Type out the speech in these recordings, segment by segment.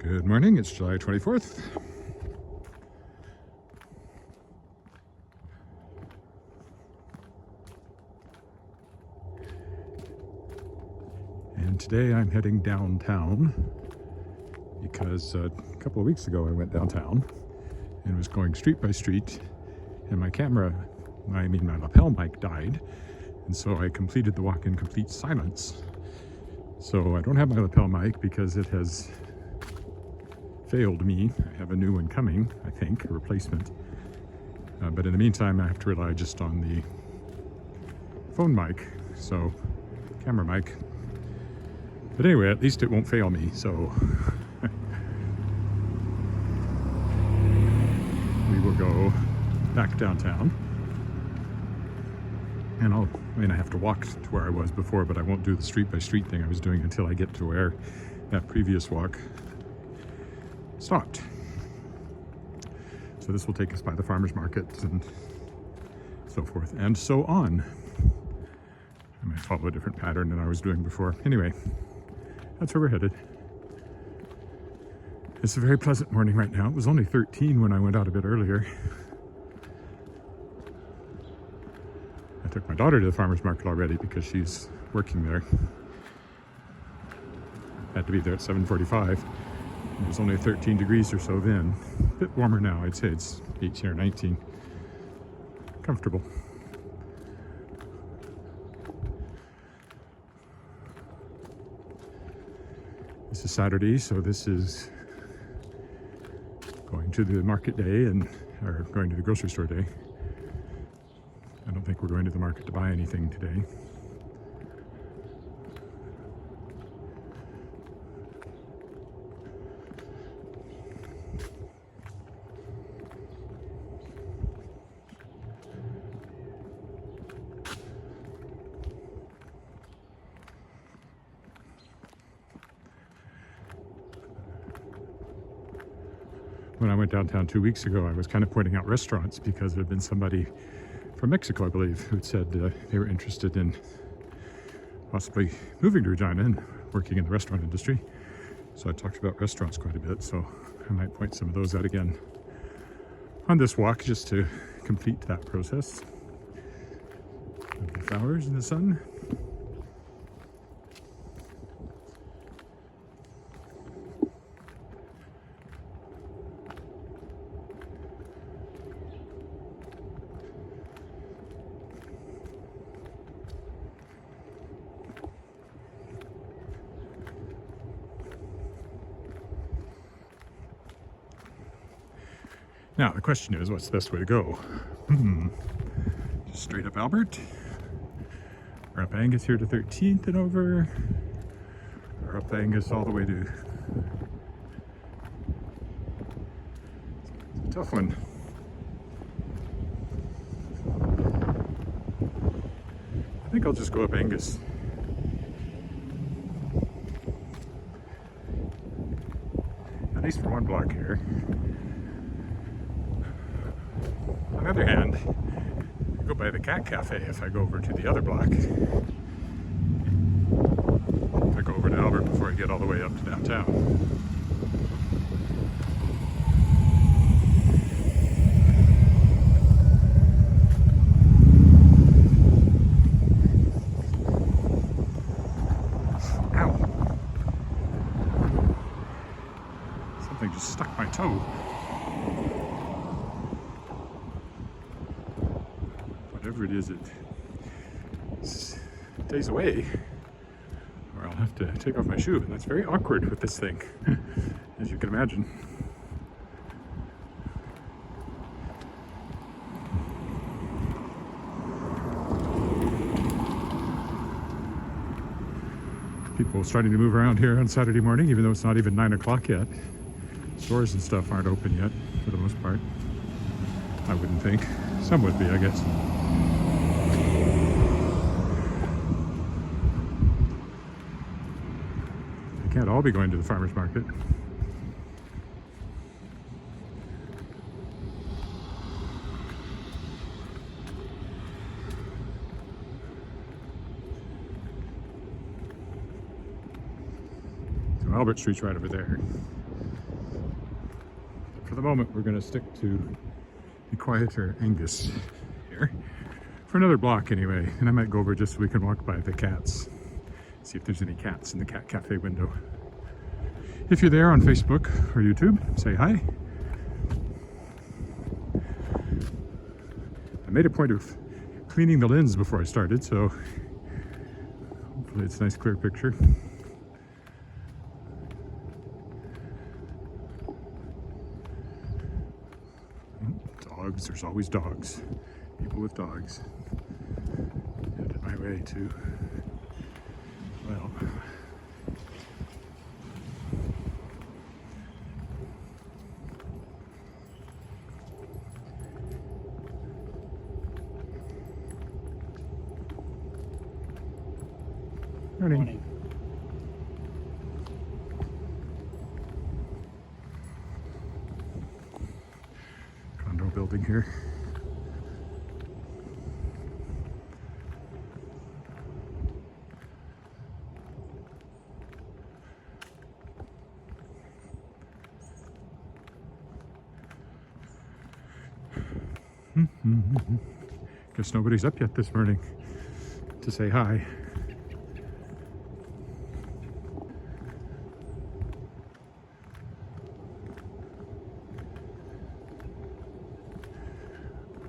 Good morning, it's July 24th. And today I'm heading downtown because a couple of weeks ago I went downtown and was going street by street, and my lapel mic died, and so I completed the walk in complete silence. So I don't have my lapel mic because it has failed me. I have a new one coming, I think, a replacement. But in the meantime, I have to rely just on the phone mic, so camera mic. But anyway, at least it won't fail me, so we will go back downtown. And I have to walk to where I was before, but I won't do the street by street thing I was doing until I get to where that previous walk stopped. So this will take us by the farmers markets and so forth and so on. I might follow a different pattern than I was doing before. Anyway, that's where we're headed. It's a very pleasant morning right now. It was only 13 when I went out a bit earlier. I took my daughter to the farmers market already because she's working there. Had to be there at 7:45. It was only 13 degrees or so then. A bit warmer now, I'd say it's 18 or 19. Comfortable. This is Saturday, so this is going to the market day or going to the grocery store day. I don't think we're going to the market to buy anything today. When I went downtown 2 weeks ago, I was kind of pointing out restaurants because there had been somebody from Mexico, I believe, who said they were interested in possibly moving to Regina and working in the restaurant industry. So I talked about restaurants quite a bit, so I might point some of those out again on this walk just to complete that process. Lovely flowers in the sun. Now, the question is, what's the best way to go? Just straight up Albert, or up Angus here to 13th and over, or up Angus all the way to... It's a tough one. I think I'll just go up Angus. At least for one block here. On the other hand, I go by the Cat Cafe if I go over to the other block. If I go over to Albert before I get all the way up to downtown. Ow! Something just stuck my toe. Whatever it is, it stays away, or I'll have to take off my shoe, and that's very awkward with this thing, as you can imagine. People starting to move around here on Saturday morning, even though it's not even 9 o'clock yet. Stores and stuff aren't open yet, for the most part. I wouldn't think. Some would be, I guess. They can't all be going to the farmers market. So Albert Street's right over there. for the moment, we're going to stick to the quieter Angus here for another block anyway. And I might go over just so we can walk by the cats, see if there's any cats in the cat cafe window. If you're there on Facebook or YouTube, say hi. I made a point of cleaning the lens before I started, so hopefully it's a nice clear picture. Dogs, there's always dogs. People with dogs. Headed my way to, well, morning. Condo building here. Guess nobody's up yet this morning to say hi.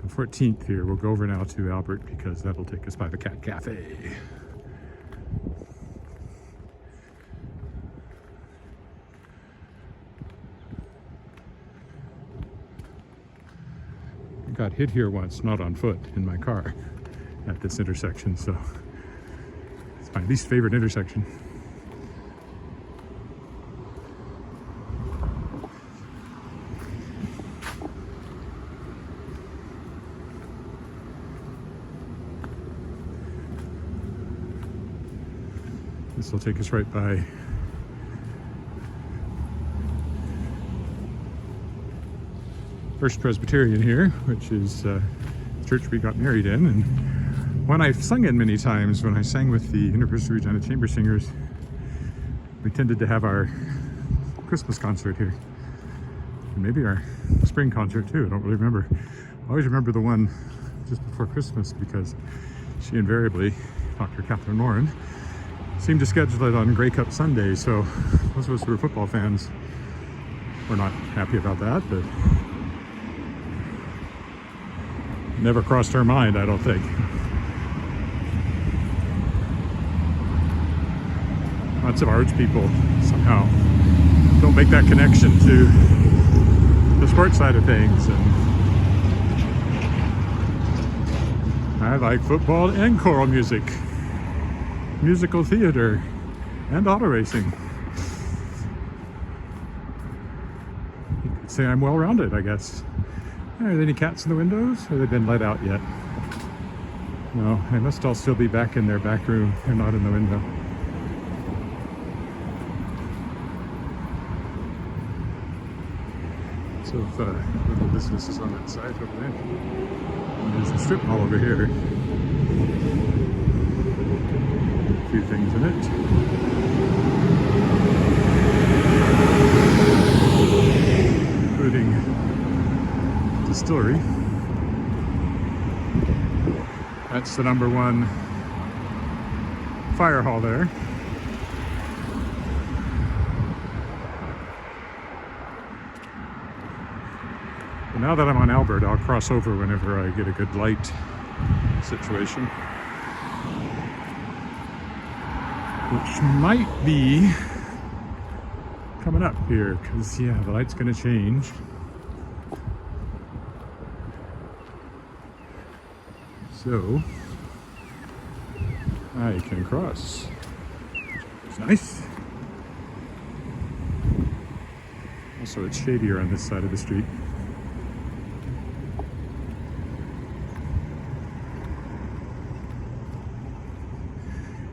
On 14th here, we'll go over now to Albert because that'll take us by the Cat Cafe. Got hit here once, not on foot, in my car at this intersection, so it's my least favorite intersection. This will take us right by First Presbyterian here, which is the church we got married in, and one I've sung in many times. When I sang with the University of Regina Chamber Singers, we tended to have our Christmas concert here, and maybe our spring concert too. I don't really remember. I always remember the one just before Christmas because she invariably, Dr. Catherine Warren, seemed to schedule it on Grey Cup Sunday, so those of us who were football fans were not happy about that, but never crossed her mind, I don't think. Lots of arts people somehow don't make that connection to the sports side of things. And I like football and choral music, musical theater, and auto racing. You could say I'm well-rounded, I guess. Are there any cats in the windows? Have they been let out yet? No, they must all still be back in their back room. They're not in the window. So little businesses on that side over there. And there's a strip mall over here. A few things in it. Including distillery. That's the #1 fire hall there. But now that I'm on Albert, I'll cross over whenever I get a good light situation, which might be coming up here because yeah, the light's going to change. So I can cross. It's nice. Also, it's shadier on this side of the street.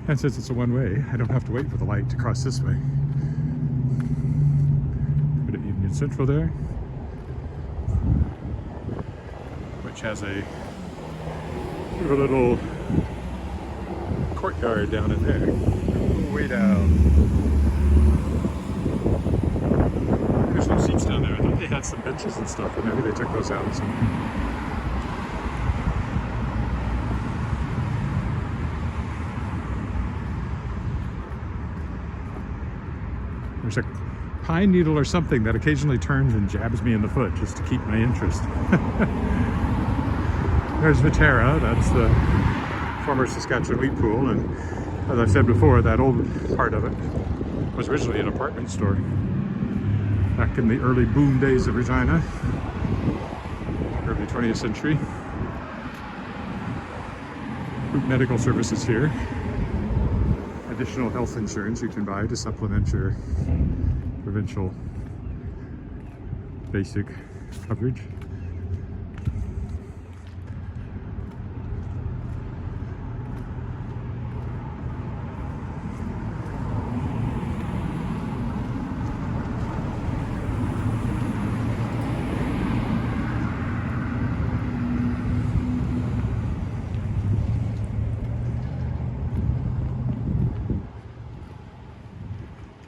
And since it's a one-way, I don't have to wait for the light to cross this way. Put it at Union Central there, which has a little courtyard down in there. Way down. There's no seats down there. I thought they had had some benches and stuff, but maybe they took those out. So. There's a pine needle or something that occasionally turns and jabs me in the foot just to keep my interest. There's Viterra, that's the former Saskatchewan wheat pool, and as I said before, that old part of it was originally an apartment store back in the early boom days of Regina, early 20th century. Group medical services here. Additional health insurance you can buy to supplement your provincial basic coverage.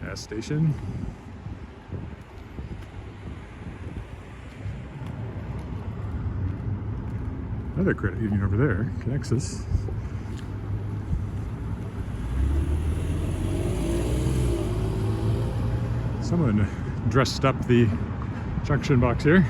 Gas station. Another credit union over there connects us. Someone dressed up the junction box here.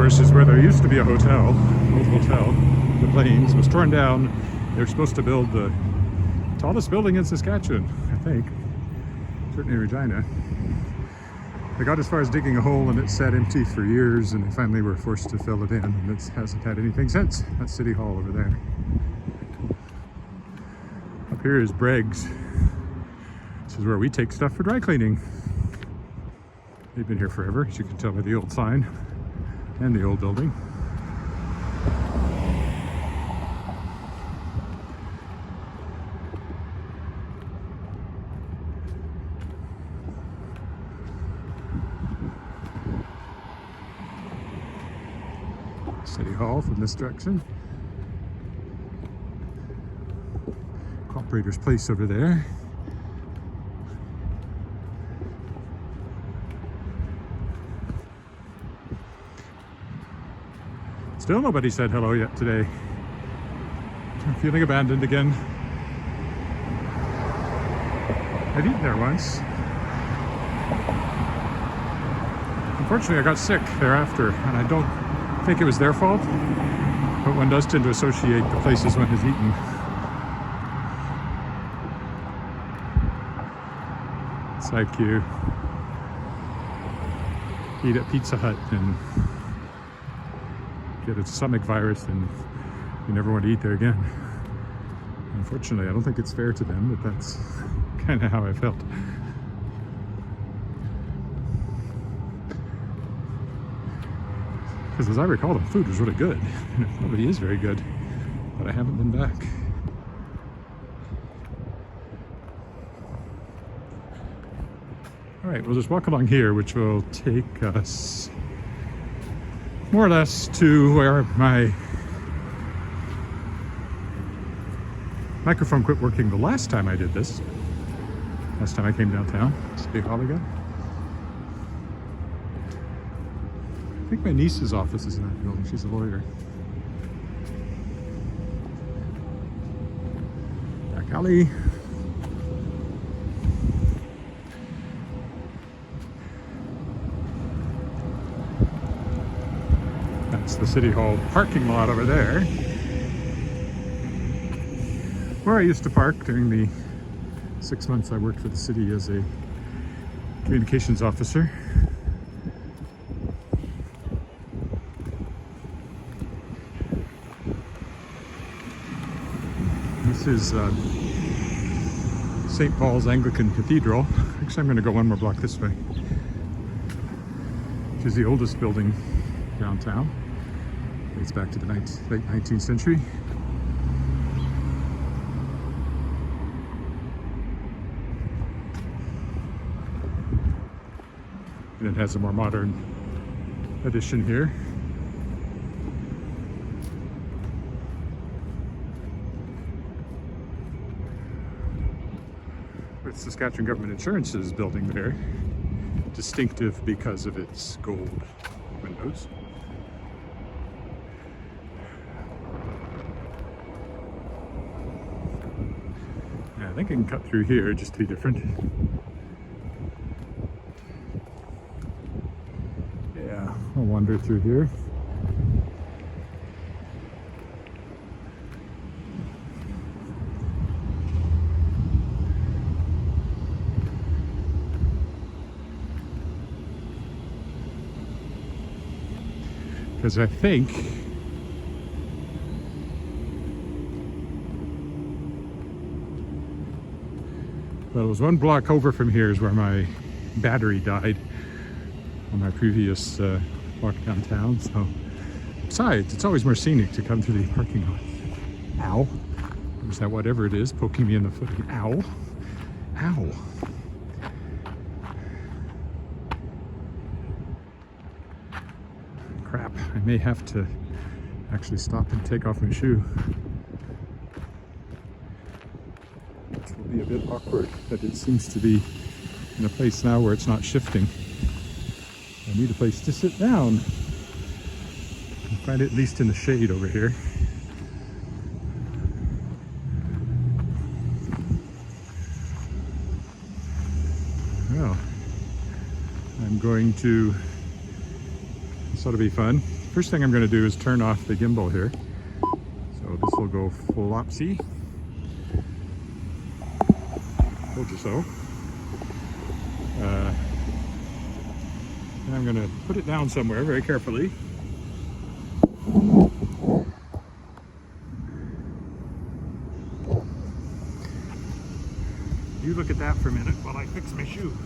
Is where there used to be a hotel, an old hotel. The Plains was torn down. They were supposed to build the tallest building in Saskatchewan, I think. Certainly Regina. They got as far as digging a hole and it sat empty for years, and they finally were forced to fill it in, and it hasn't had anything since. That's City Hall over there. Up here is Bregg's. This is where we take stuff for dry cleaning. They've been here forever, as you can tell by the old sign and the old building. City Hall from this direction. Operator's Place over there. Still nobody said hello yet today. I'm feeling abandoned again. I'd eaten there once. Unfortunately, I got sick thereafter, and I don't think it was their fault, but one does tend to associate the places one has eaten. It's like you eat at Pizza Hut and get a stomach virus and you never want to eat there again. Unfortunately, I don't think it's fair to them, but that's kind of how I felt. Because as I recall, the food was really good. It probably is very good, but I haven't been back. All right, we'll just walk along here, which will take us more or less to where my microphone quit working the last time I did this. Last time I came downtown, City Hall again. I think my niece's office is in that building. She's a lawyer. Back alley. That's the City Hall parking lot over there, where I used to park during the 6 months I worked for the city as a communications officer. This is St. Paul's Anglican Cathedral. Actually, I'm going to go one more block this way, which is the oldest building downtown. Dates back to the late 19th century. And it has a more modern addition here. With Saskatchewan Government Insurance's building there, distinctive because of its gold windows. Yeah, I think I can cut through here just to be different. Yeah, I'll wander through here. Because I think well, it was one block over from here is where my battery died on my previous walk downtown. So besides, it's always more scenic to come through the parking lot. Ow. There's that whatever it is poking me in the foot. Ow. Ow. Crap, I may have to actually stop and take off my shoe. Which will be a bit awkward, but it seems to be in a place now where it's not shifting. I need a place to sit down. I find it at least in the shade over here. Well, I'm going to, this ought to be fun. First thing I'm going to do is turn off the gimbal here. So this will go flopsy. Told you so. And I'm going to put it down somewhere very carefully. You look at that for a minute while I fix my shoe.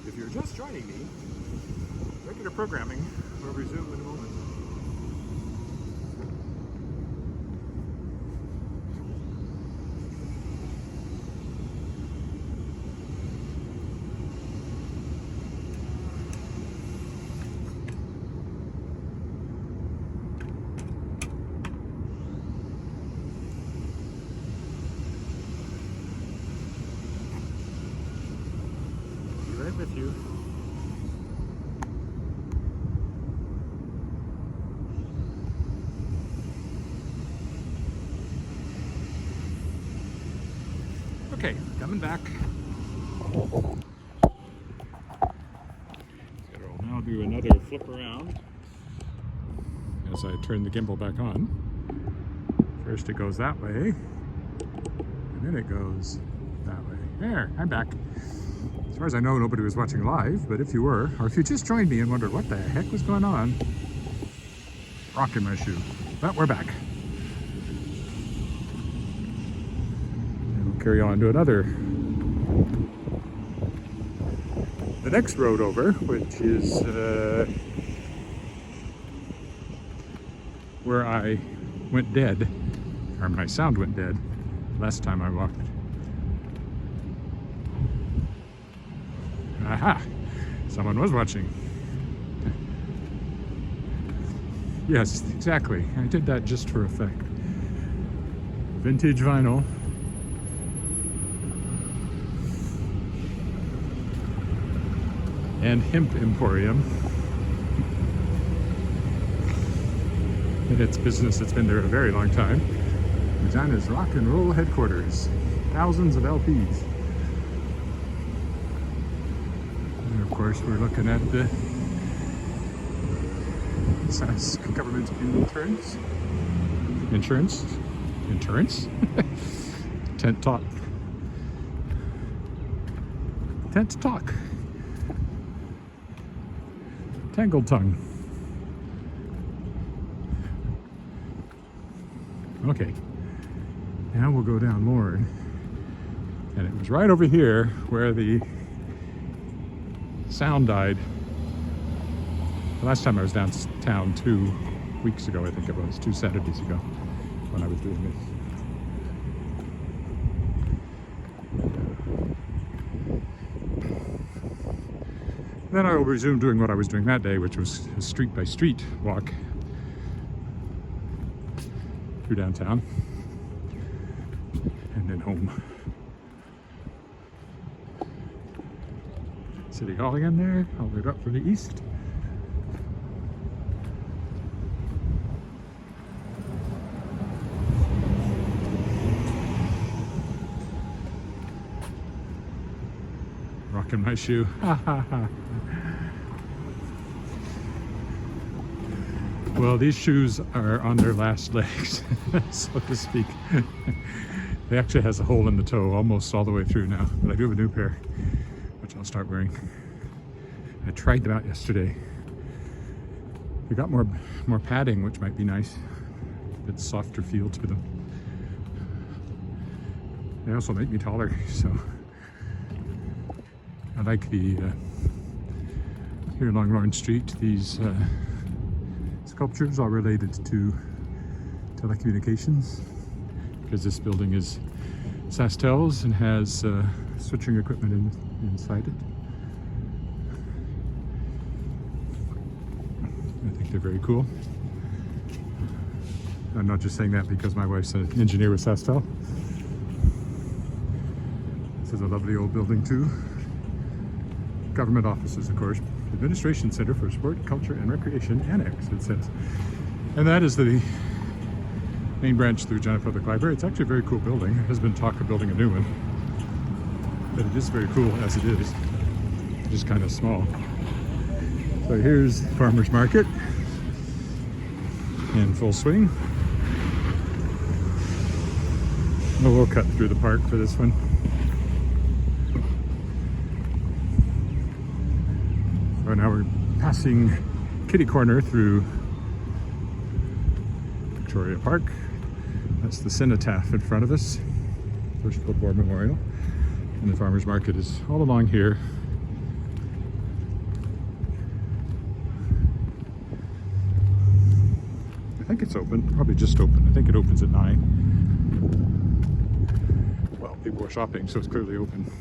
If you're just joining me, regular programming will resume in a moment. Be right with you. Okay, coming back. So I'll now do another flip around as I turn the gimbal back on. First it goes that way, and then it goes that way. There, I'm back. As far as I know, nobody was watching live, but if you were, or if you just joined me and wondered what the heck was going on, rocking my shoe. But we're back. Carry on to another. The next road over, which is where I went dead, or my sound went dead last time I walked. Aha! Someone was watching. Yes, exactly. I did that just for effect. Vintage vinyl. And Hemp Emporium. In its business, it's been there a very long time. Regina's rock and roll headquarters. Thousands of LPs. And of course, we're looking at the Sask government insurance. Tent Talk. Tangled tongue. Okay, now we'll go down more. And it was right over here where the sound died. The last time I was downtown 2 weeks ago, I think it was, 2 Saturdays ago. when I was doing this. Then I will resume doing what I was doing that day, which was a street by street walk through downtown and then home. City Hall again there, all the way up from the east. Rocking my shoe. Well, these shoes are on their last legs, so to speak. They actually has a hole in the toe almost all the way through now, but I do have a new pair, which I'll start wearing. I tried them out yesterday. They got more padding, which might be nice. A bit softer feel to them. They also make me taller, so I like the here along Lawrence Street, these sculptures are related to telecommunications, because this building is Saskatchewan's and has switching equipment inside it. I think they're very cool. I'm not just saying that because my wife's an engineer with Saskatchewan. This is a lovely old building too. Government offices, of course. Administration Center for Sport, Culture and Recreation Annex, it says. And that is the main branch of the Regina Public Library. It's actually a very cool building. There has been talk of building a new one, but it is very cool as it is. It's just kind of small. So here's Farmer's Market in full swing. We'll cut through the park for this one. So now we're passing Kitty Corner through Victoria Park. That's the cenotaph in front of us, First World War Memorial. And the Farmer's Market is all along here. I think it's open, probably just open. I think it opens at 9. Well, people are shopping, so it's clearly open.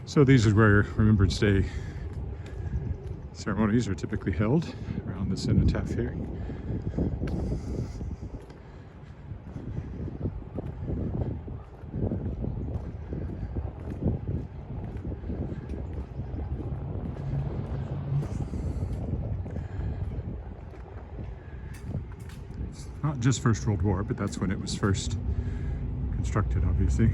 So these are where Remembrance Day ceremonies are typically held, around the cenotaph here. It's not just First World War, but that's when it was first constructed, obviously.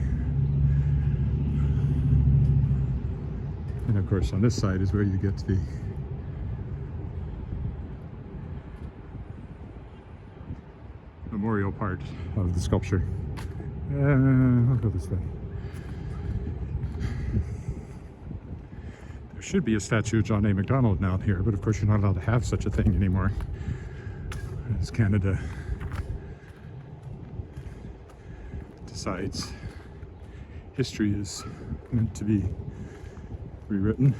And of course on this side is where you get to the memorial part of the sculpture. I'll go this way. There should be a statue of John A. Macdonald now here, but of course you're not allowed to have such a thing anymore, as Canada decides history is meant to be rewritten.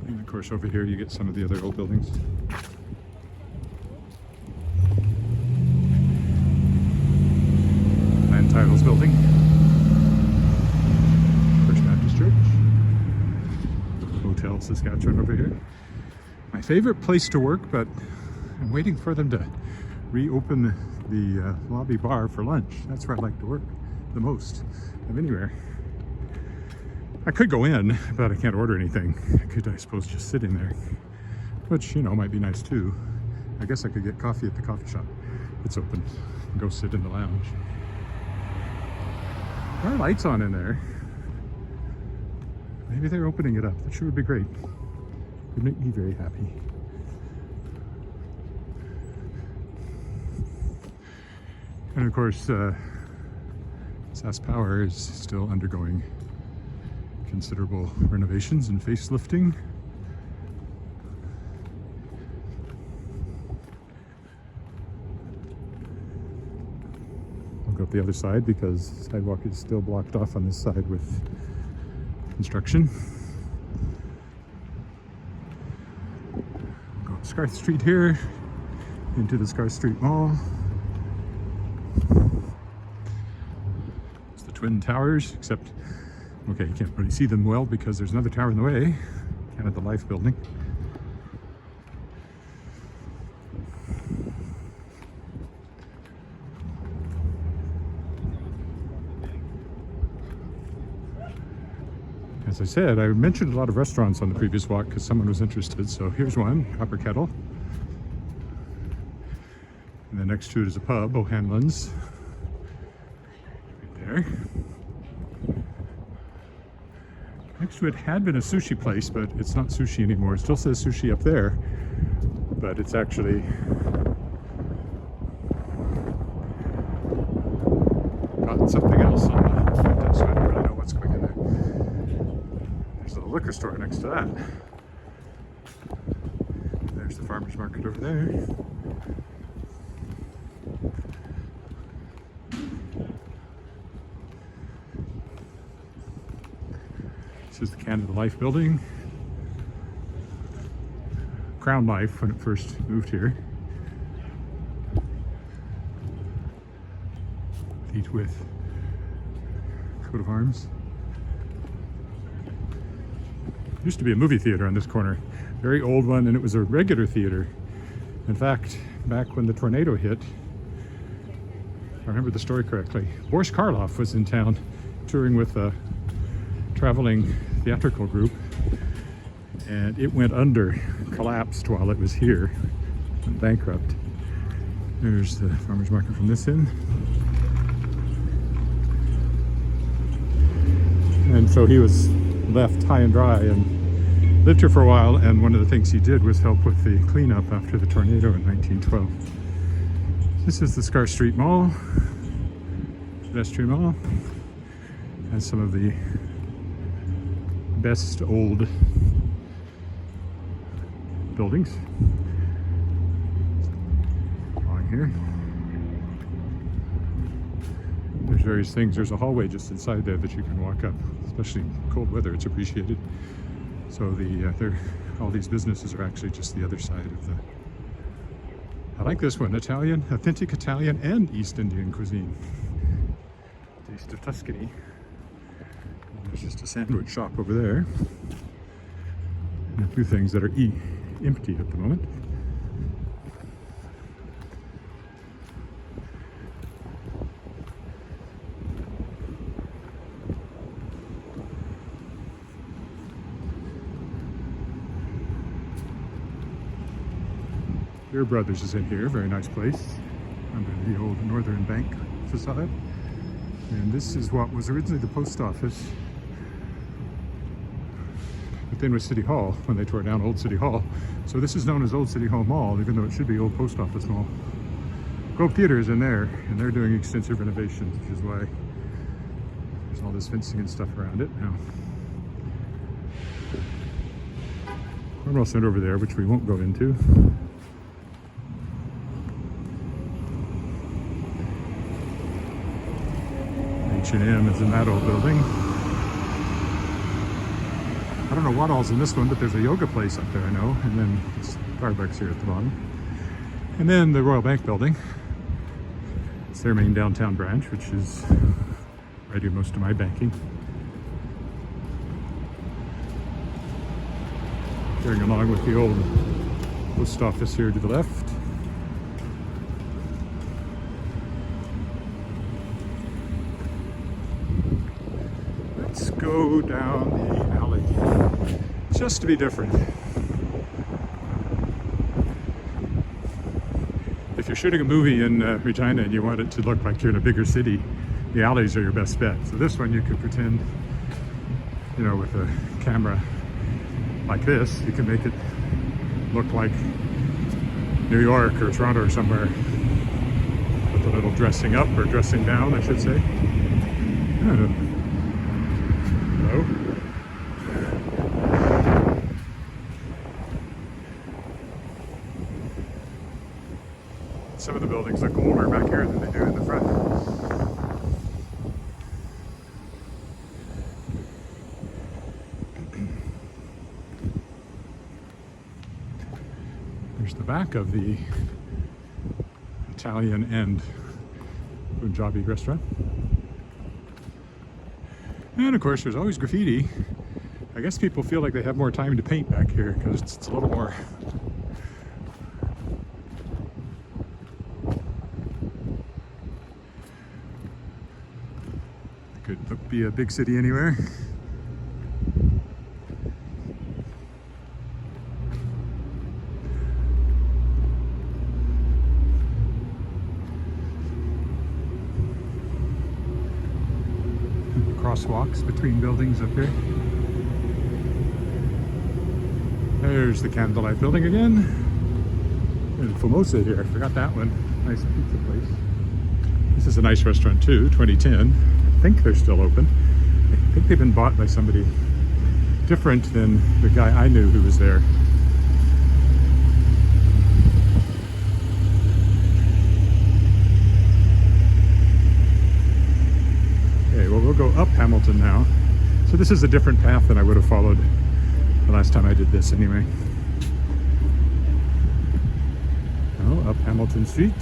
And of course over here you get some of the other old buildings. Land Titles building. First Baptist Church. Hotel Saskatchewan over here. My favorite place to work, but I'm waiting for them to reopen the lobby bar for lunch. That's where I like to work the most of anywhere. I could go in, but I can't order anything. I could, I suppose, just sit in there, which, you know, might be nice too. I guess I could get coffee at the coffee shop. It's open. Go sit in the lounge. There are lights on in there. Maybe they're opening it up. That sure would be great. It would make me very happy. Power is still undergoing considerable renovations and facelifting. I'll go up the other side because the sidewalk is still blocked off on this side with construction. I'll go up Scarth Street here into the Scarth Street Mall. It's the Twin Towers, except, okay, you can't really see them well because there's another tower in the way, Canada Life building. As I said, I mentioned a lot of restaurants on the previous walk because someone was interested. So here's one, Copper Kettle. And then next to it is a pub, O'Hanlon's. Right there. Next to it had been a sushi place, but it's not sushi anymore. It still says sushi up there, but it's actually got something else on the front, so I don't really know what's going in there. There's a little liquor store next to that. There's the farmer's market over there. This is the Canada Life building. Crown Life when it first moved here. Feet with coat of arms. Used to be a movie theater on this corner. Very old one, and it was a regular theater. In fact, back when the tornado hit, if I remember the story correctly, Boris Karloff was in town touring with a traveling theatrical group, and it went under, collapsed while it was here, went bankrupt. There's the farmer's market from this end. And so he was left high and dry and lived here for a while, and one of the things he did was help with the cleanup after the tornado in 1912. This is the Scarth Street Mall, pedestrian mall, and some of the best old buildings along here. There's various things. There's a hallway just inside there that you can walk up, especially in cold weather. It's appreciated. So all these businesses are actually just the other side of the. I like this one, Italian, authentic Italian and East Indian cuisine. Taste of Tuscany. And there's just a sandwich shop over there. And a few things that are empty at the moment. Beer Brothers is in here, very nice place, under the old Northern Bank facade. And this is what was originally the post office within with City Hall when they tore down Old City Hall. So this is known as Old City Hall Mall, even though it should be Old Post Office Mall. Globe Theater is in there, and they're doing extensive renovations, which is why there's all this fencing and stuff around it now. Cornwall Center over there, which we won't go into. H&M is in that old building. I don't know what all's in this one, but there's a yoga place up there, I know. And then Starbucks here at the bottom. And then the Royal Bank building. It's their main downtown branch, which is where I do most of my banking. Going along with the old post office here to the left. Let's go down the alley, just to be different. If you're shooting a movie in Regina and you want it to look like you're in a bigger city, the alleys are your best bet. So this one you could pretend, you know, with a camera like this, you can make it look like New York or Toronto or somewhere, with a little dressing up or dressing down, I should say. Hello? Some of the buildings look older back here than they do in the front. There's the back of the Italian and Punjabi restaurant. And of course, there's always graffiti. I guess people feel like they have more time to paint back here because it's a little more. Could be a big city anywhere. Crosswalks between buildings up here. There's the Candlelight Building again. And Famosa here, I forgot that one. Nice pizza place. This is a nice restaurant too, 2010. I think they're still open. I think they've been bought by somebody different than the guy I knew who was there. Okay, well, we'll go up Hamilton now. So this is a different path than I would have followed the last time I did this anyway. Oh, up Hamilton Street.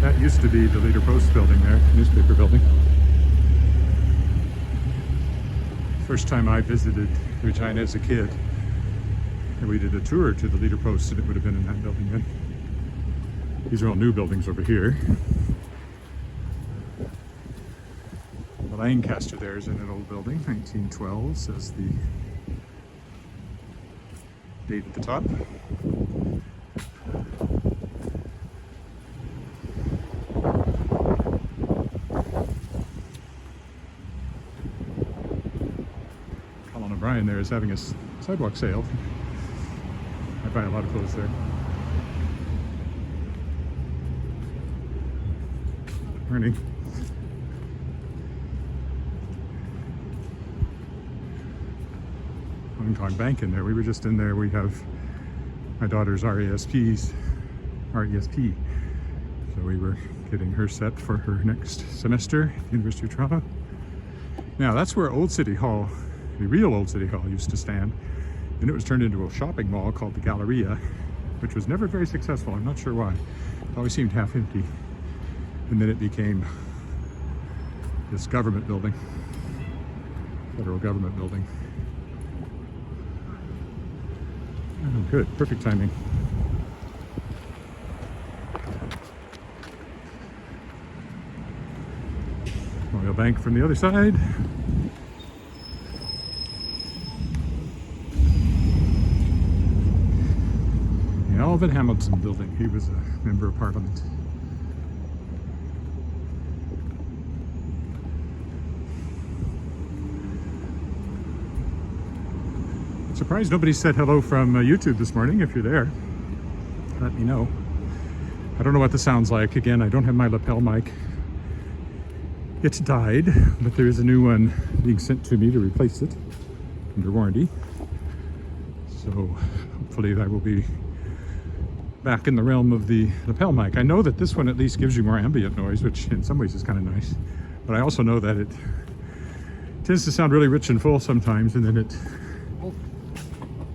That used to be the Leader Post building there, newspaper building. First time I visited Regina as a kid, and we did a tour to the Leader Post, and it would have been in that building then. These are all new buildings over here. The Lancaster there is in an old building, 1912 says the date at the top. Brian there is having a sidewalk sale. I buy a lot of clothes there. Morning. Hong Kong Bank in there. We were just in there. We have my daughter's RESP. So we were getting her set for her next semester at the University of Toronto. Now that's where Old City Hall, the real Old City Hall, used to stand, and it was turned into a shopping mall called the Galleria, which was never very successful. I'm not sure why. It always seemed half empty. And then it became this government building, federal government building. Oh, good, perfect timing. Royal Bank from the other side. The Alvin Hamilton building. He was a member of Parliament. Surprised nobody said hello from YouTube this morning. If you're there, let me know. I don't know what this sounds like. Again, I don't have my lapel mic. It's died, but there is a new one being sent to me to replace it under warranty. So hopefully I will be back in the realm of the lapel mic. I know that this one at least gives you more ambient noise, which in some ways is kind of nice. But I also know that it tends to sound really rich and full sometimes, and then it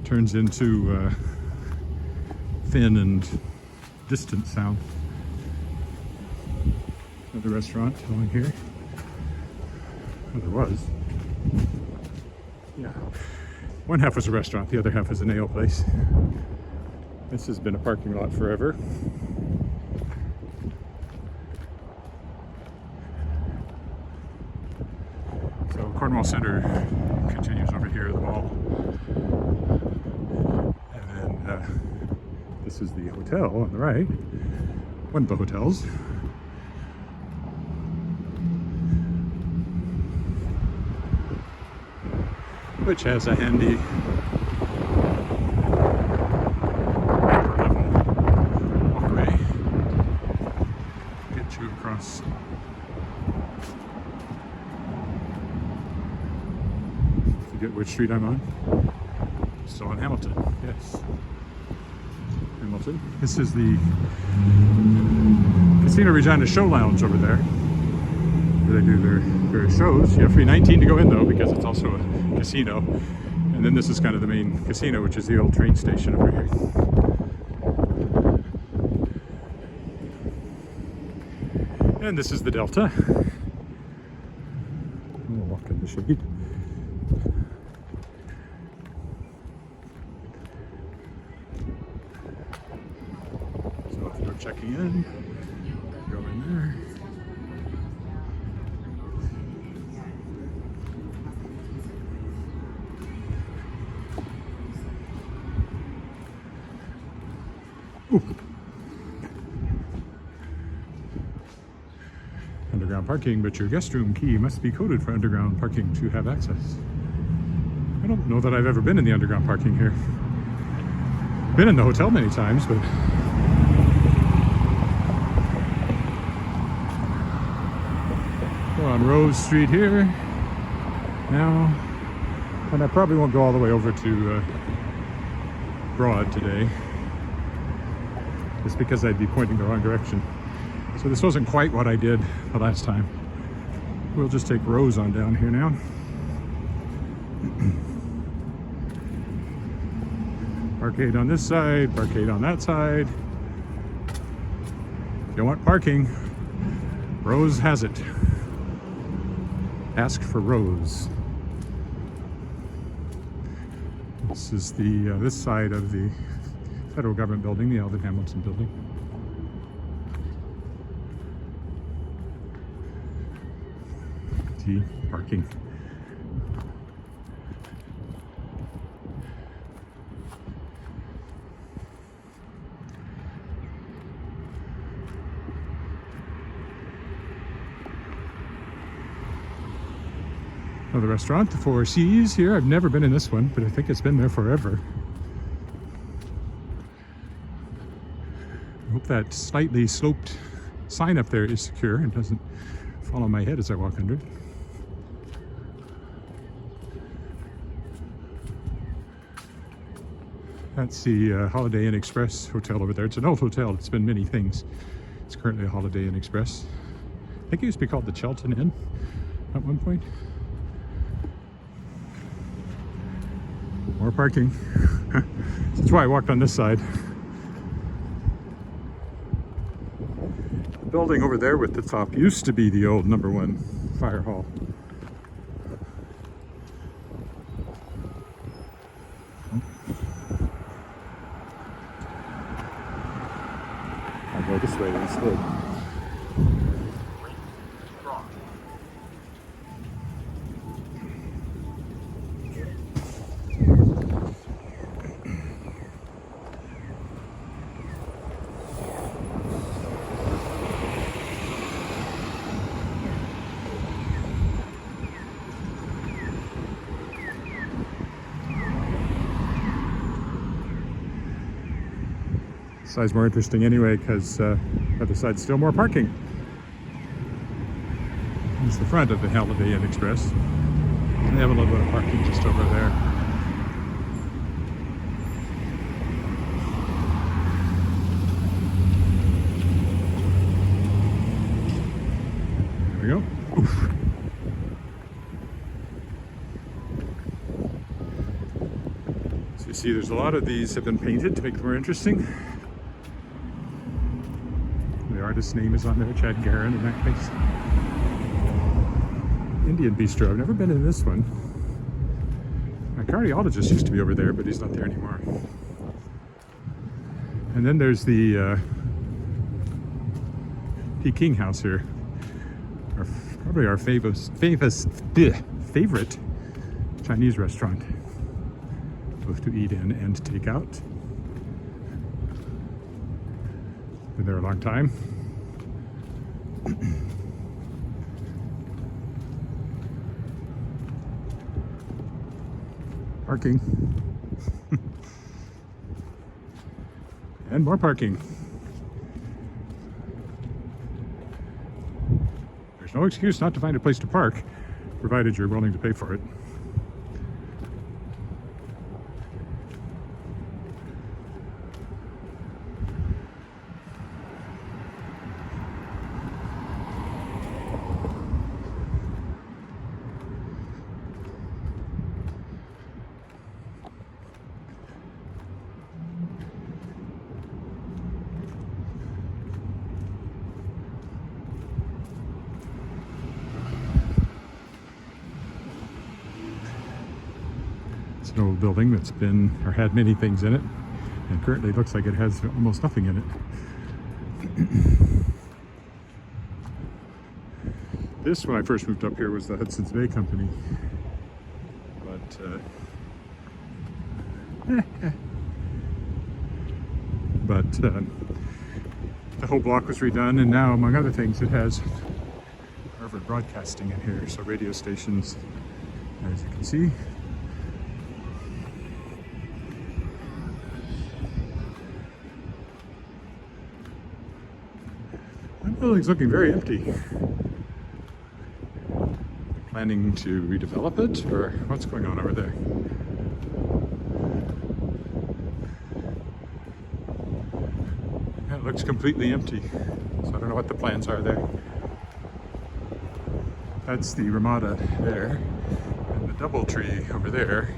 turns into thin and distant sound. Another restaurant along here. Oh, there was. Yeah. One half was a restaurant, the other half was a nail place. This has been a parking lot forever. So Cornwall Center continues over here, the mall. And then this is the hotel on the right, one of the hotels. Which has a handy upper level walkway. move across. Forget which street I'm on. Still on Hamilton, yes. Hamilton. This is the Casino Regina Show Lounge over there, where they do their shows. You have to be 19 to go in though, because it's also a casino. And then this is kind of the main casino, which is the old train station over here. And this is the Delta. We'll walk in the shade. So if you're checking in, go in there. Ooh. Underground parking, but your guest room key must be coded for underground parking to have access. I don't know that I've ever been in the underground parking here. Been in the hotel many times, but we're on Rose Street here now, and I probably won't go all the way over to Broad today, just because I'd be pointing the wrong direction. So this wasn't quite what I did the last time. We'll just take Rose on down here now. Parkade on this side, parkade on that side. If you want parking, Rose has it. Ask for Rose. This is the this side of the federal government building, the Alvin Hamilton building. Parking. Another restaurant, the Four Seas here. I've never been in this one, but I think it's been there forever. I hope that slightly sloped sign up there is secure and doesn't fall on my head as I walk under it. That's the Holiday Inn Express hotel over there. It's an old hotel. It's been many things. It's currently a Holiday Inn Express. I think it used to be called the Chelton Inn at one point. More parking. That's why I walked on this side. The building over there with the top used to be the old #1 fire hall. I'll go this way instead. This side's more interesting anyway, because the other side's still more parking. It's the front of the Holiday Inn Express. They have a little bit of parking just over there. There we go. Oof. So you see there's a lot of these have been painted to make them more interesting. The artist's name is on there, Chad Guerin in that case. Indian Bistro. I've never been in this one. My cardiologist used to be over there, but he's not there anymore. And then there's the Peking House here. Probably our favorite Chinese restaurant, both to eat in and take out. Been there a long time. Parking. And more parking. there's no excuse not to find a place to park, provided you're willing to pay for it. It's an old building that's been, or had many things in it, and currently looks like it has almost nothing in it. This, when I first moved up here, was the Hudson's Bay Company. But the whole block was redone, and now, among other things, it has Harvard Broadcasting in here, so radio stations, as you can see. That building's looking very empty. Planning to redevelop it, or what's going on over there? Yeah, it looks completely empty, so I don't know what the plans are there. That's the Ramada there, and the Doubletree over there,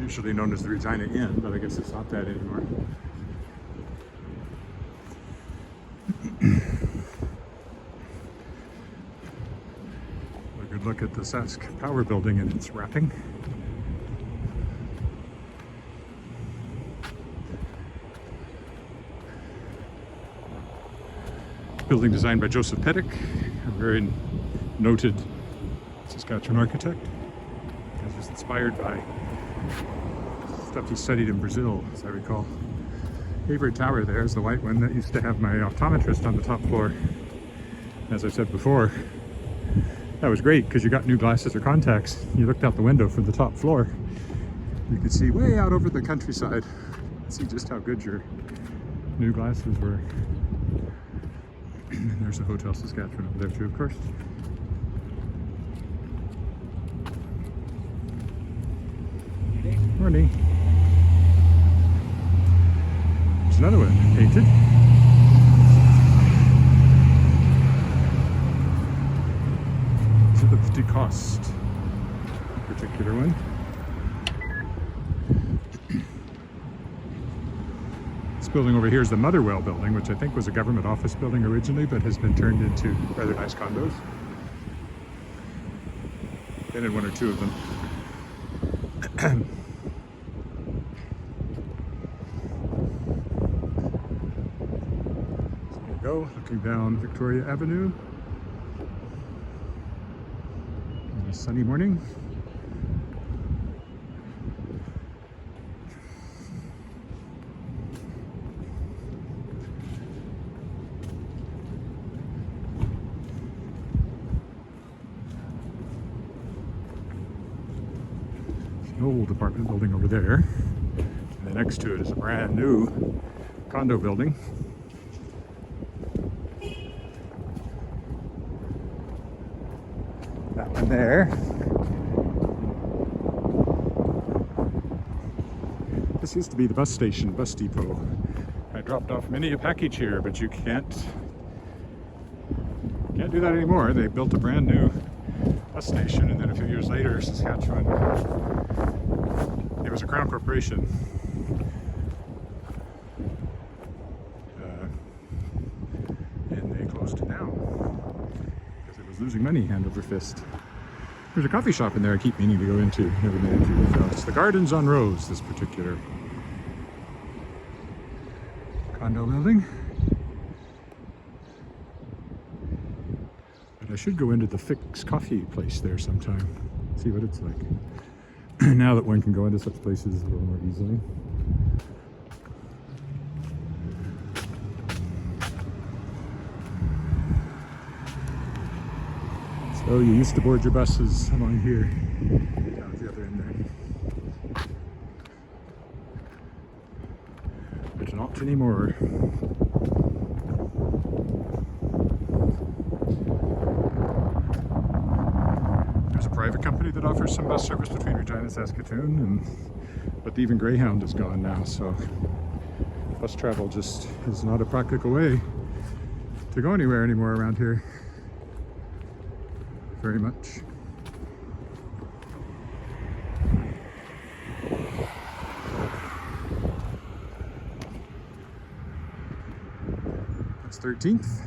usually known as the Regina Inn, but I guess it's not that anymore. A good look at the Sask Power Building and its wrapping. Building designed by Joseph Pettick, a very noted Saskatchewan architect. It was inspired by stuff he studied in Brazil, as I recall. Favorite tower there is the white one that used to have my optometrist on the top floor. As I said before, that was great because you got new glasses or contacts. You looked out the window from the top floor. You could see way out over the countryside. See just how good your new glasses were. And there's the Hotel Saskatchewan over there too, of course. Morning. There's another one painted. To the petit cost, particular one. This building over here is the Motherwell building, which I think was a government office building originally, but has been turned into rather nice condos. Been in one or two of them. So there you go, looking down Victoria Avenue. On a sunny morning. An old apartment building over there, and then next to it is a brand new condo building. That one there. This used to be the bus station, bus depot. I dropped off many a package here, but you can't do that anymore. They built a brand new bus station, and then a few years later, Saskatchewan, it was a Crown Corporation. And they closed it down because it was losing money hand over fist. There's a coffee shop in there I keep meaning to go into. Never made it to. So it's the Gardens on Rose, this particular condo building. But I should go into the Fix coffee place there sometime. See what it's like. Now that one can go into such places a little more easily. So you used to board your buses along here, down at the other end there. But not anymore. company that offers some bus service between Regina and Saskatoon, but even Greyhound is gone now, so bus travel just is not a practical way to go anywhere anymore around here. Very much. That's 13th,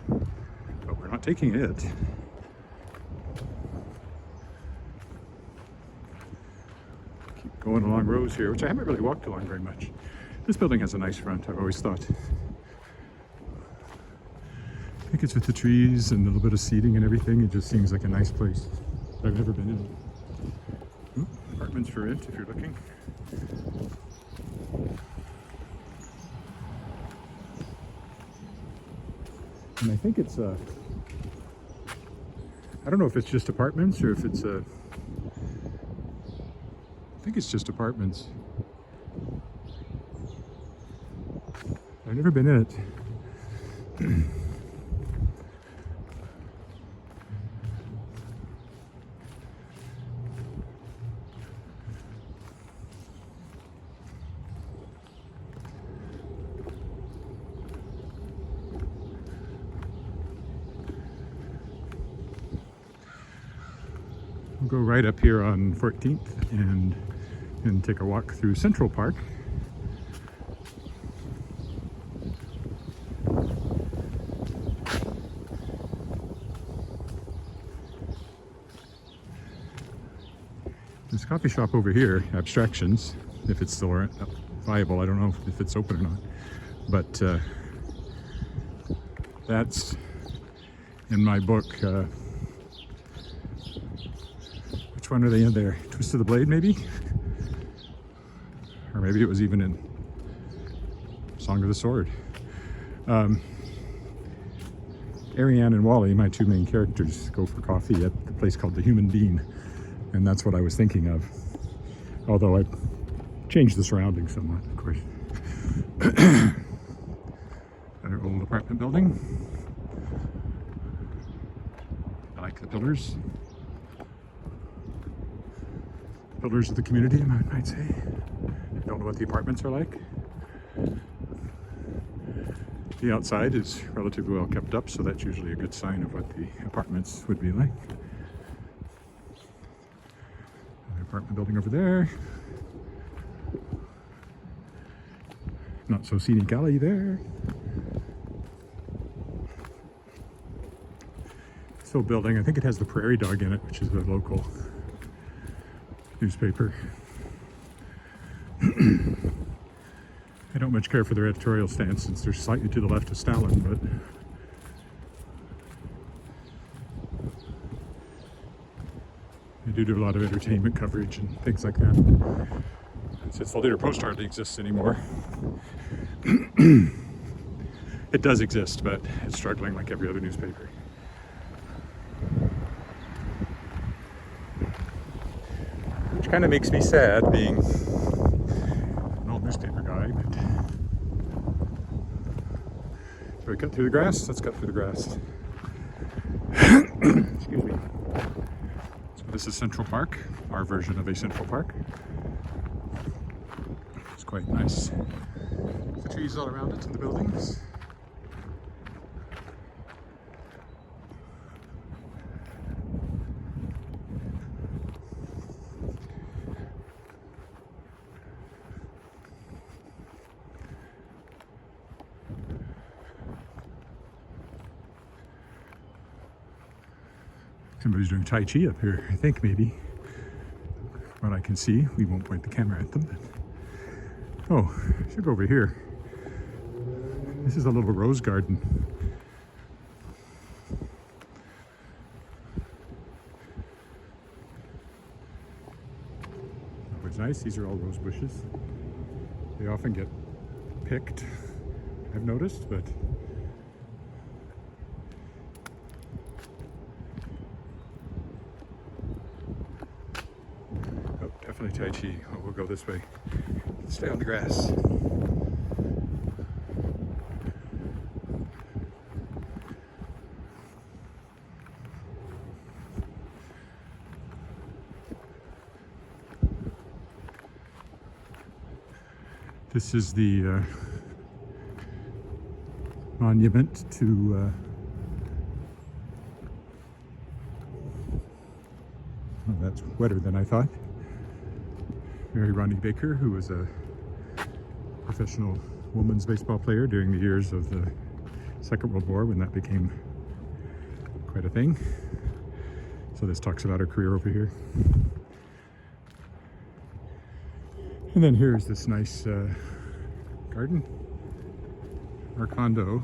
but we're not taking it. Keep going along rows here, which I haven't really walked along very much. This building has a nice front, I've always thought. I think it's with the trees and a little bit of seating and everything. It just seems like a nice place. I've never been in it. Ooh, apartments for rent if you're looking. And I think it's I don't know if it's just apartments or if it's I think it's just apartments. I've never been in it. We'll go right up here on 14th and take a walk through Central Park. There's a coffee shop over here, Abstractions, if it's still viable. I don't know if it's open or not, but that's in my book. Which one are they in there? Twist of the Blade, maybe? Or maybe it was even in Song of the Sword. Ariane and Wally, my two main characters, go for coffee at the place called the Human Bean, and that's what I was thinking of. Although I changed the surroundings somewhat, of course. Another old apartment building. I like the pillars. Pillars of the community, I might say. I don't know what the apartments are like. The outside is relatively well kept up, so that's usually a good sign of what the apartments would be like. Another apartment building over there. Not so scenic alley there. Still building. I think it has the Prairie Dog in it, which is the local newspaper. I don't much care for their editorial stance since they're slightly to the left of Stalin, but they do a lot of entertainment coverage and things like that. Since the Leader Post hardly exists anymore, it does exist, but it's struggling like every other newspaper. Which kind of makes me sad, being an old newspaper guy, but so we cut through the grass. Let's cut through the grass. Excuse me. So this is Central Park, our version of a Central Park. It's quite nice. The trees all around it and the buildings. Somebody's doing Tai Chi up here, I think, maybe. From what I can see, we won't point the camera at them. But... oh, I should go over here. This is a little rose garden. Oh, it's nice. These are all rose bushes. They often get picked, I've noticed, but definitely Tai Chi. Oh, we'll go this way. Stay on the grass. This is the monument to well, that's wetter than I thought. Mary Ronnie Baker, who was a professional women's baseball player during the years of the Second World War, when that became quite a thing. So this talks about her career over here. And then here's this nice garden. Our condo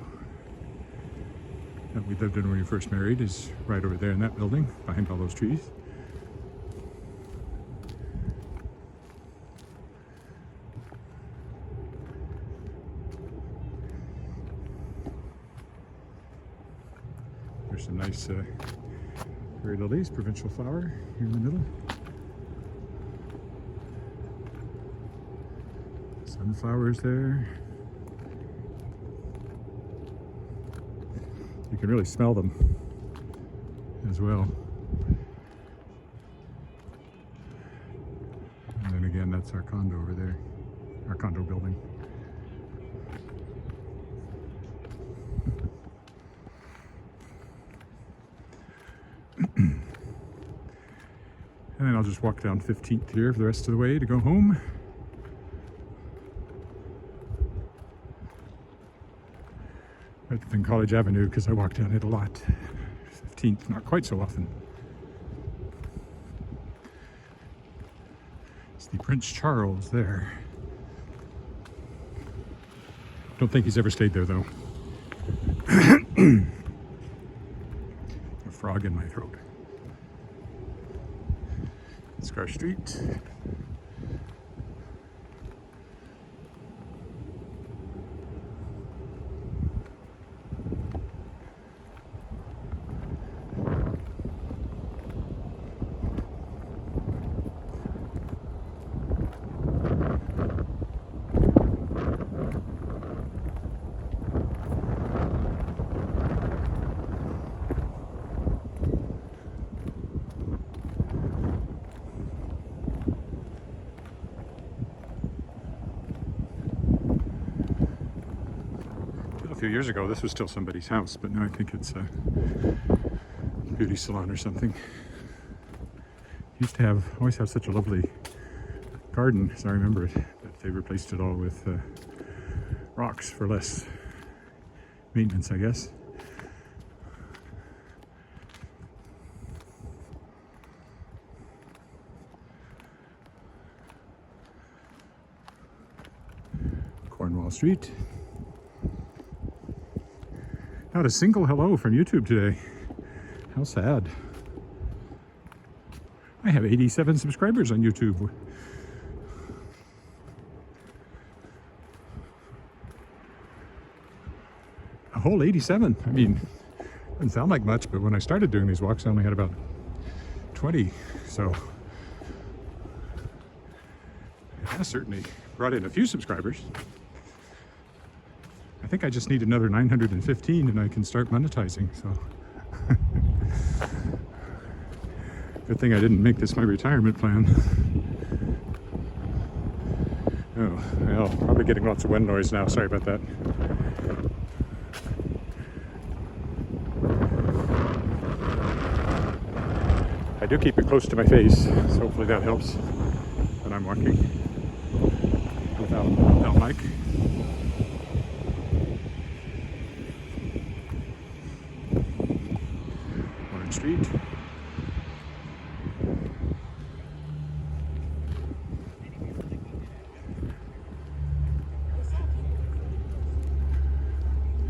that we lived in when we first married is right over there in that building, behind all those trees. There's some nice prairie lilies, provincial flower here in the middle. Sunflowers there. You can really smell them as well. And then again, that's our condo over there, our condo building. And then I'll just walk down 15th here for the rest of the way to go home. Rather than College Avenue, because I walk down it a lot. 15th, not quite so often. It's the Prince Charles there. Don't think he's ever stayed there though. A frog in my throat. Scar Street. A few years ago, this was still somebody's house, but now I think it's a beauty salon or something. Used to always have such a lovely garden, as I remember it, but they replaced it all with rocks for less maintenance, I guess. Cornwall Street. Not a single hello from YouTube today. How sad. I have 87 subscribers on YouTube. A whole 87. I mean, doesn't sound like much, but when I started doing these walks, I only had about 20. So that certainly brought in a few subscribers. I think I just need another 915 and I can start monetizing, so. Good thing I didn't make this my retirement plan. Oh, well, probably getting lots of wind noise now, sorry about that. I do keep it close to my face, so hopefully that helps when I'm walking without mic. Street.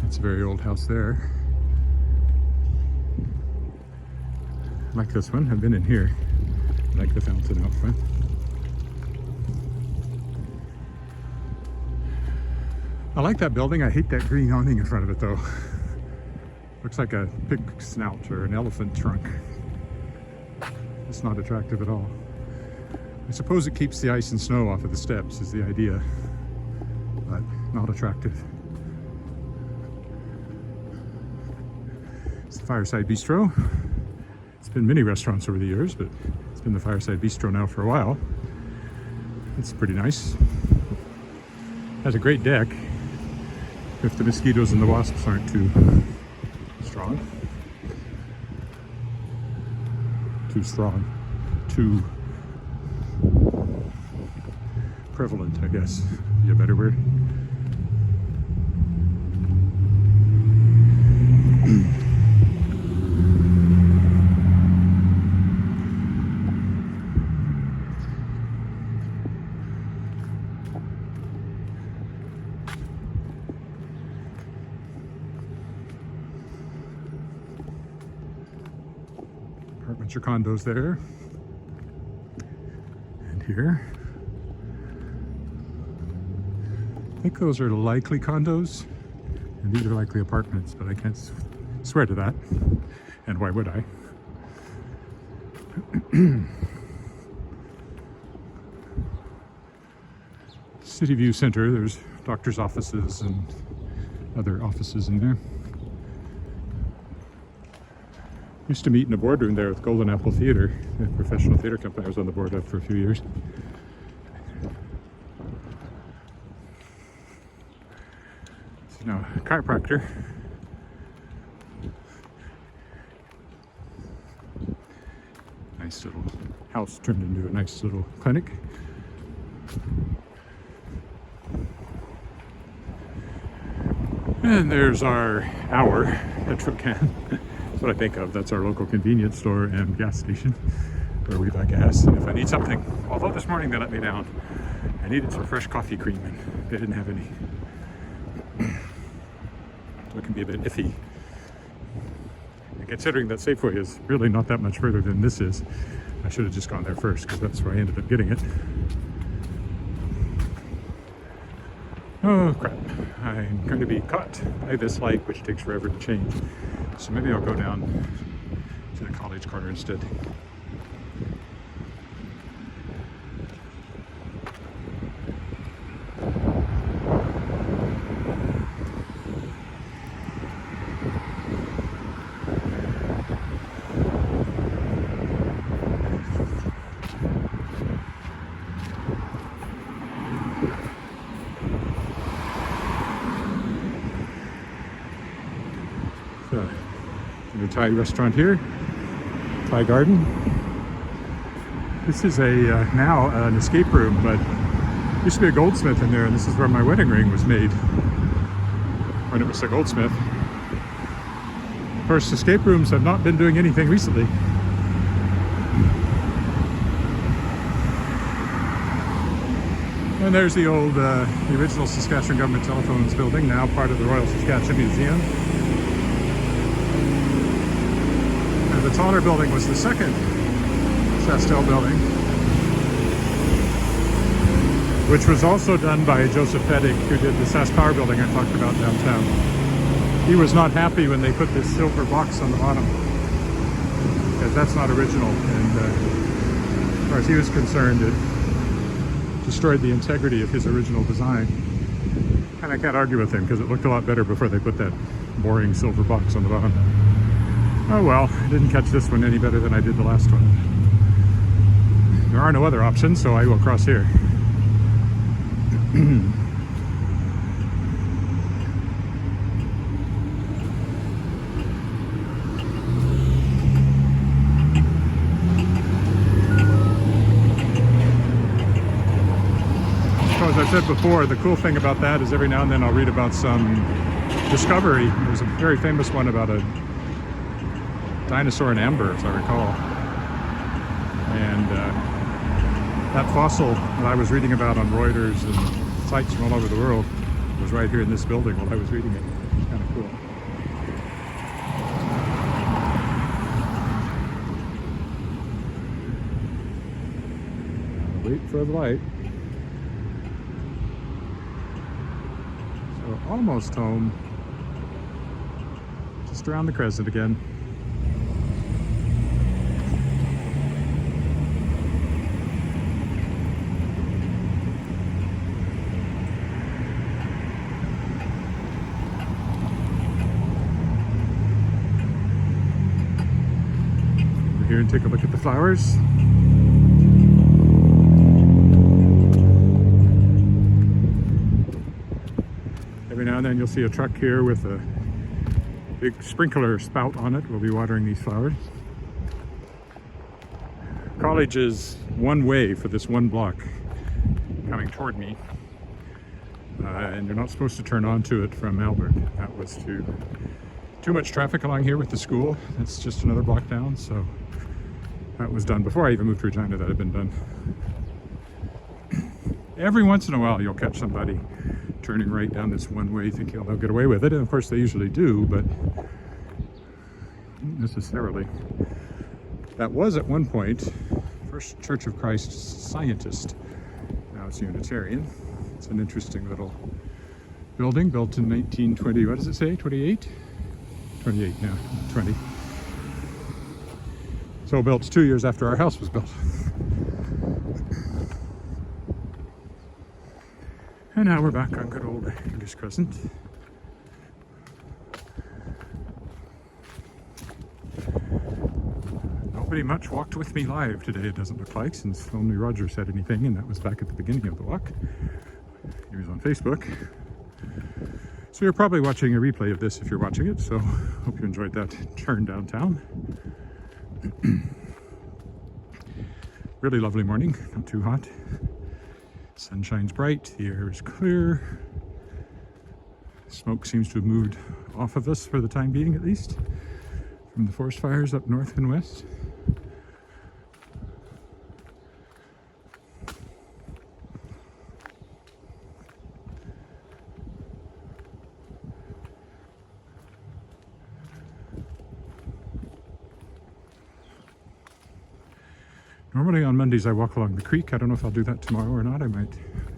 That's a very old house there. I like this one. I've been in here. I like the fountain out front. I like that building. I hate that green awning in front of it though. Looks like a pig snout or an elephant trunk. It's not attractive at all. I suppose it keeps the ice and snow off of the steps is the idea, but not attractive. It's the Fireside Bistro. It's been many restaurants over the years, but it's been the Fireside Bistro now for a while. It's pretty nice. Has a great deck if the mosquitoes and the wasps aren't too strong. Too prevalent, I guess, would be a better word. Apartments or condos there. And here. I think those are likely condos, and these are likely apartments, but I can't swear to that. And why would I? City View Center, there's doctor's offices and other offices in there. Used to meet in a boardroom there with Golden Apple Theatre, a professional theatre company I was on the board of for a few years. So now, a chiropractor. Nice little house turned into a nice little clinic. And there's our petrol can. That's what I think of. That's our local convenience store and gas station where we buy gas. And if I need something, although this morning they let me down, I needed some fresh coffee cream and they didn't have any. So it can be a bit iffy. And considering that Safeway is really not that much further than this is, I should have just gone there first because that's where I ended up getting it. Oh crap, I'm going to be caught by this light which takes forever to change. So maybe I'll go down to the college corner instead. The Thai restaurant here, Thai Garden. This is now an escape room, but used to be a goldsmith in there, and this is where my wedding ring was made when it was a goldsmith. Of course, escape rooms have not been doing anything recently. And there's the old, the original Saskatchewan Government Telephones building, now part of the Royal Saskatchewan Museum. The taller building was the second Chastel building, which was also done by Joseph Fettig, who did the Sask Power building I talked about downtown. He was not happy when they put this silver box on the bottom, because that's not original, and as far as he was concerned, it destroyed the integrity of his original design. And I can't argue with him, because it looked a lot better before they put that boring silver box on the bottom. Oh well, I didn't catch this one any better than I did the last one. There are no other options, so I will cross here. So as I said before, the cool thing about that is every now and then I'll read about some discovery. There's a very famous one about a dinosaur in amber, as I recall. And that fossil that I was reading about on Reuters and sites from all over the world was right here in this building while I was reading it. It's kind of cool. Wait for the light. So almost home. Just around the crescent again. Here and take a look at the flowers. see a truck here with a big sprinkler spout on it. We'll be watering these flowers. College is one way for this one block coming toward me. And you're not supposed to turn onto it from Albert. That was too much traffic along here with the school. It's just another block down, so that was done before I even moved to Regina. That had been done. Every once in a while you'll catch somebody turning right down this one way thinking they'll get away with it, and of course they usually do, but not necessarily. That was at one point First Church of Christ Scientist. Now it's Unitarian. It's an interesting little building built in 1920, what does it say, 28? 28, yeah, 20. So built 2 years after our house was built. And now we're back on good old English Crescent. Nobody much walked with me live today, it doesn't look like, since only Roger said anything, and that was back at the beginning of the walk. He was on Facebook. So you're probably watching a replay of this if you're watching it, so hope you enjoyed that turn downtown. Really lovely morning, not too hot. Sun shines bright, the air is clear. Smoke seems to have moved off of us for the time being, at least, from the forest fires up north and west. Normally on Mondays I walk along the creek. I don't know if I'll do that tomorrow or not. I might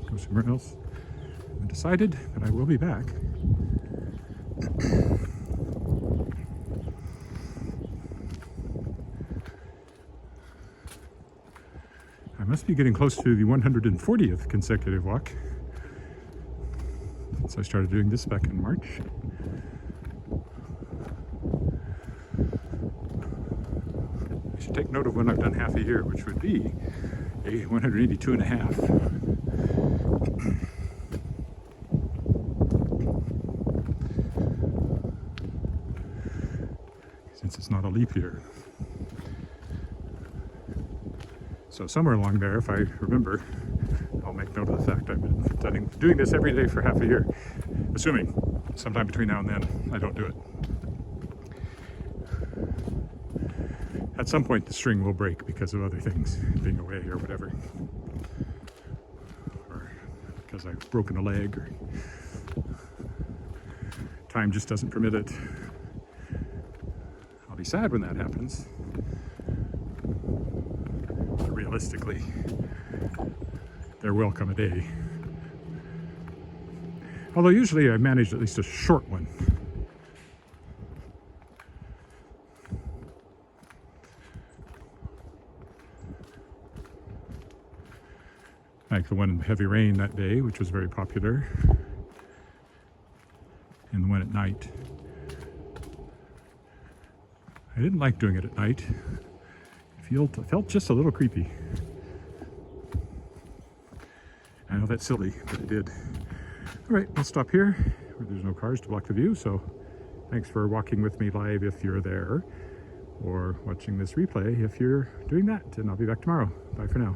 go somewhere else. I haven't decided, but I will be back. I must be getting close to the 140th consecutive walk since I started doing this back in March. I should take note of when I've done half a year, which would be a 182 and a half. Since it's not a leap year. So somewhere along there, if I remember, I'll make note of the fact I've been doing this every day for half a year, assuming sometime between now and then I don't do it. At some point the string will break because of other things, being away or whatever. Or because I've broken a leg, or time just doesn't permit it. I'll be sad when that happens. But realistically, there will come a day. Although usually I manage at least a short one. Like the one in the heavy rain that day, which was very popular, and the one at night. I didn't like doing it at night. It felt just a little creepy. I know that's silly, but it did. All right, I'll stop here where there's no cars to block the view, so thanks for walking with me live if you're there, or watching this replay if you're doing that, and I'll be back tomorrow. Bye for now.